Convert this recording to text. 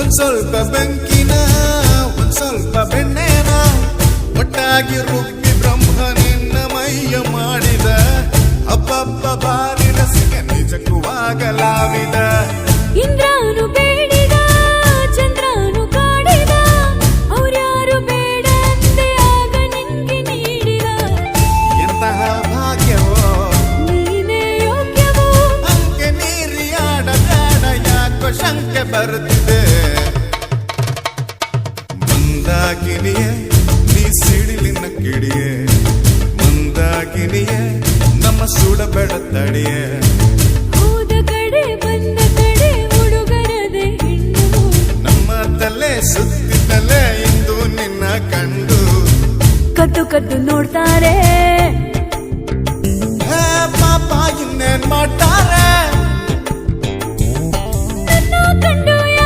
ಒಂದ್ ಸ್ವಲ್ಪ ಬೆಂಕಿನ ಒಂದ್ ಸ್ವಲ್ಪ ಬೆಣ್ಣೆನ ಒಟ್ಟಾಗಿ ರುಬ್ಬಿ ಬ್ರಹ್ಮ ನಿನ್ನ ಮೈಯ ಮಾಡಿದ ಅಬ್ಬಬ್ಬ ಬಾರಿ ರಸಿಕ ನಿಜಕ್ಕೂ ಆಗಲಾವಿದ ಇಂದ್ರಾನು ಬೇಡಿದ ಚಂದ್ರಾನು ಕಾಡಿದ ಅವ್ರ್ಯಾರು ಬೇಡ ಅಂದೆ ಆಗ ನಿನ್ಗೆ ನೀಡಿದ ಎಂತಹ ಭಾಗ್ಯವೋ ನೀನೇ ಯೋಗ್ಯವೋ ಅಂಕೆ ನೀರಿಯಾಡ ಬೇಡ ಯಾಕೋ ಶಂಕೆ ಬರುತ್ತಿದೆ ಮಂದಾಕಿನಿಯೇ ನೀ ಸಿಡಿಲಿನ ಕಿಡಿಯೇ ಮಂದಾಕಿನಿಯೇ ನಮ್ಮ ಸುಡಬೇಡ ತಡಿಯೇ ಹೋದ ಕಡೆ ಬಂದ ಕಡೆ ಹುಡುಗರದೆ ಹೆಣ್ಣು ನಮ್ಮ ತಲೆ ಸುತ್ತಿದ್ದಲೇ ಇಂದು ನಿನ್ನ ಕಂಡು ಕದ್ದು ಕದ್ದು ನೋಡ್ತಾರೆ ಪಾಪ ಇನ್ನೇನ್ ಮಾಡ್ತಾರೆ